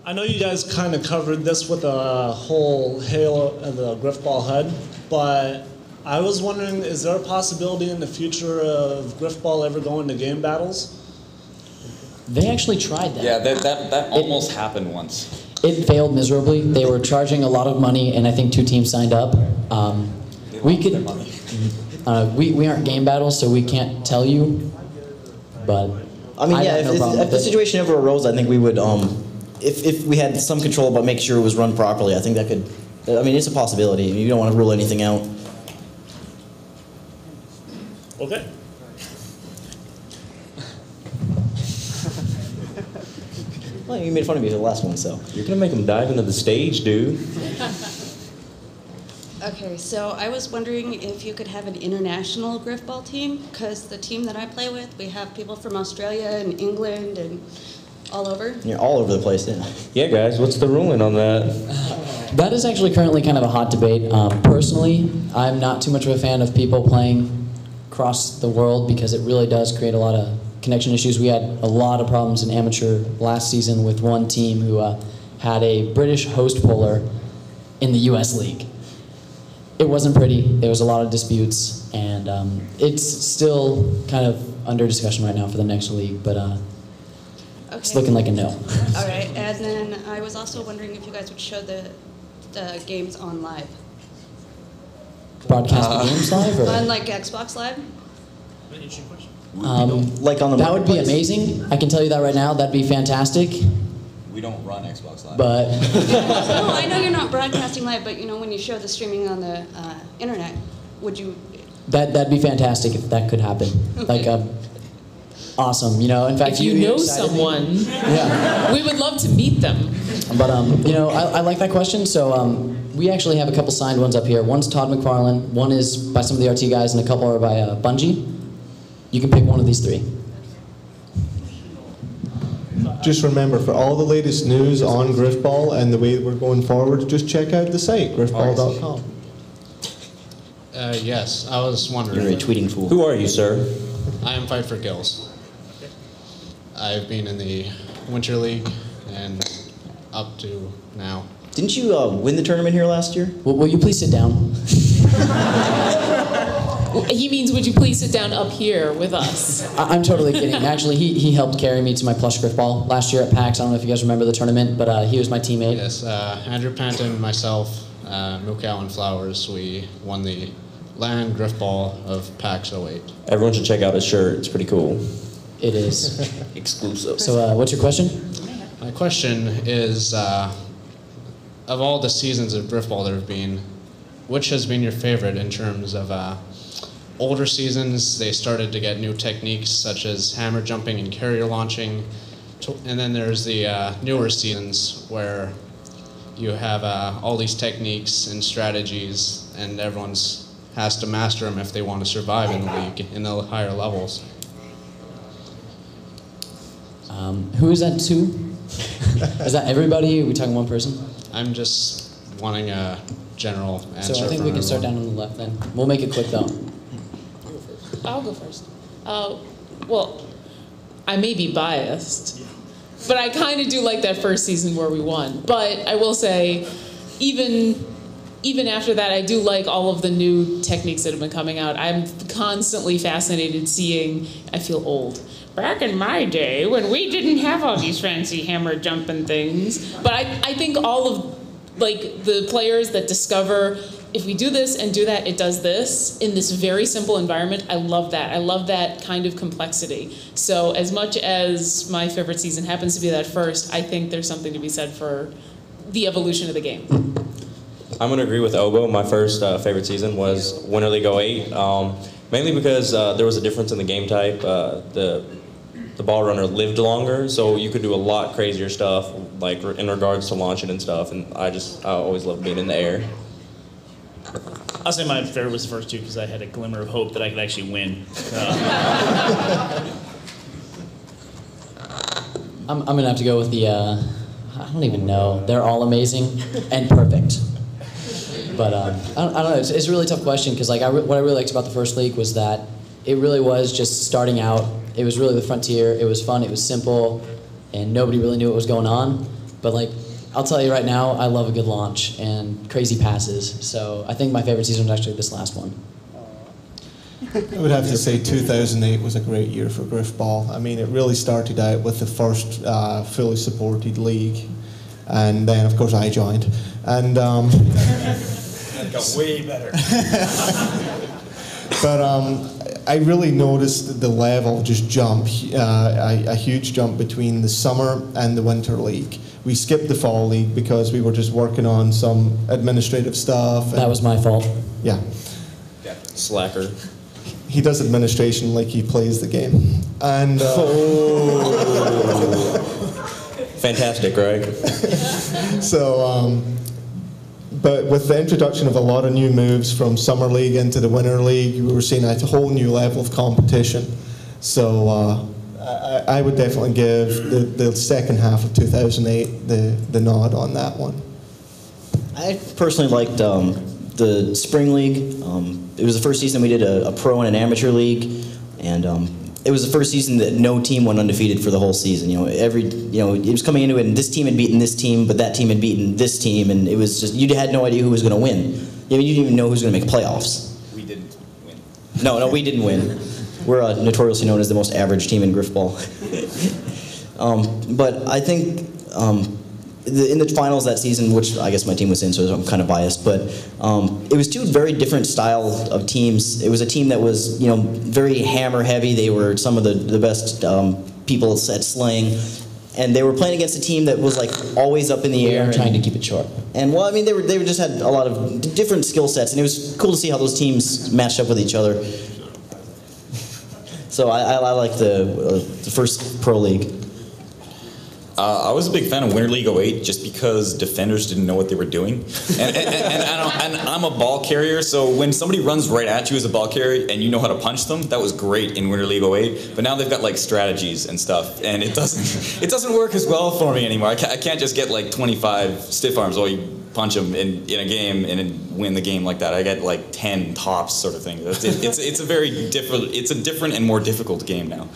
I know you guys kind of covered this with the whole Halo and the Grifball HUD, but I was wondering, is there a possibility in the future of Grifball ever going to game battles? They actually tried that. Yeah, that almost happened once. It failed miserably. They were charging a lot of money, and I think 2 teams signed up. We aren't game battles, so we can't tell you. But I mean, yeah, if the situation ever arose, I think we would. If we had some control about making sure it was run properly, I think that could. I mean, it's a possibility. You don't want to rule anything out. Okay. Well, you made fun of me for the last one, so. You're gonna make them dive into the stage, dude. Okay, so I was wondering if you could have an international Grifball team, because the team that I play with, we have people from Australia and England and all over. You're all over the place, yeah. Yeah, guys, what's the ruling on that? that is actually currently kind of a hot debate. Personally, I'm not too much of a fan of people playing across the world because it really does create a lot of connection issues. We had a lot of problems in amateur last season with one team who had a British host puller in the US League. It wasn't pretty. There was a lot of disputes, and it's still kind of under discussion right now for the next league, but it's looking like a no. All right, and then I was also wondering if you guys would show the games on live. Broadcast the games live? Or? On like Xbox Live? Like on the that would be amazing. I can tell you that right now. That'd be fantastic. We don't run Xbox Live. But no, I know you're not broadcasting live, but you know when you show the streaming on the internet, would you? That'd be fantastic if that could happen. Okay. Like awesome. You know, in fact, if you know someone, yeah, we would love to meet them. But you know, I like that question. So we actually have a couple signed ones up here. One's Todd McFarlane. One is by some of the RT guys, and a couple are by Bungie. You can pick one of these 3. Just remember, for all the latest news on Grifball and the way that we're going forward, just check out the site, grifball.com. Yes, I was wondering. You're a tweeting fool. Who are you, sir? I am Fight for Gills. I've been in the Winter League and up to now. Didn't you win the tournament here last year? Will you please sit down? He means, would you please sit down up here with us? I'm totally kidding. Actually, he helped carry me to my plush Grifball last year at PAX. I don't know if you guys remember the tournament, but he was my teammate. Yes, Andrew Panton, myself, Mukau and Flowers, we won the LAN Grifball of PAX09. Everyone should check out his shirt. It's pretty cool. It is. Exclusive. So what's your question? My question is, of all the seasons of Grifball there have been, which has been your favorite in terms of older seasons? They started to get new techniques such as hammer jumping and carrier launching, and then there's the newer seasons where you have all these techniques and strategies, and everyone has to master them if they want to survive in the league in the higher levels. Who is that to? Is that everybody? Are we talking one person? I'm just wanting a general answer. So I think from we can start everyone. down on the left then. We'll make it quick though. I'll go first. Well, I may be biased, but I kind of do like that first season where we won. But I will say, even after that, I do like all of the new techniques that have been coming out. I'm constantly fascinated seeing, I feel old. Back in my day, when we didn't have all these fancy hammer jumping things. But I think all of like the players that discover, if we do this and do that, it does this in this very simple environment. I love that. I love that kind of complexity. So as much as my favorite season happens to be that first, I think there's something to be said for the evolution of the game. I'm going to agree with Obo. My first favorite season was Winter League 08, mainly because there was a difference in the game type. The ball runner lived longer, so you could do a lot crazier stuff, like in regards to launching and stuff, and I always loved being in the air. I'll say my favorite was the first 2 because I had a glimmer of hope that I could actually win. I'm going to have to go with the, I don't even know. They're all amazing and perfect. But I don't know, it's a really tough question because like what I really liked about the first league was that it really was just starting out. It was really the frontier. It was fun. It was simple, and nobody really knew what was going on. But like, I'll tell you right now, I love a good launch and crazy passes. So I think my favorite season was actually this last one. I would have to say 2008 was a great year for Grifball. I mean, it really started out with the first fully supported league, and then of course I joined, and It got way better. but I really noticed the level just jump, a huge jump between the summer and the winter league. We skipped the fall league because we were just working on some administrative stuff. That was my fault. Yeah. Slacker. He does administration like he plays the game. And Fantastic, Greg. so, but with the introduction of a lot of new moves from Summer League into the Winter League, we were seeing a whole new level of competition. So I would definitely give the second half of 2008 the nod on that one. I personally liked the Spring League. It was the first season we did a pro and an amateur league, and it was the first season that no team went undefeated for the whole season. It was coming into it, and this team had beaten this team, but that team had beaten this team, and it was just, you had no idea who was going to win. You didn't even know who was going to make playoffs. We didn't win. No, we didn't win. We're notoriously known as the most average team in Grifball. But I think in the finals that season, which I guess my team was in, so I'm kind of biased, but it was two very different styles of teams. It was a team that was, very hammer heavy. They were some of the best people at slaying, and they were playing against a team that was like always up in the air. We are trying to keep it short. And well, I mean, they just had a lot of different skill sets, and it was cool to see how those teams matched up with each other. So I like the first pro league. I was a big fan of Winter League 08 just because defenders didn't know what they were doing. And I'm a ball carrier, so when somebody runs right at you as a ball carrier and you know how to punch them, that was great in Winter League 08. But now they've got like strategies and stuff, and it doesn't work as well for me anymore. I can't just get like 25 stiff arms while you punch them in a game and then win the game like that. I get like 10 tops sort of thing. It's a very different, it's a different and more difficult game now.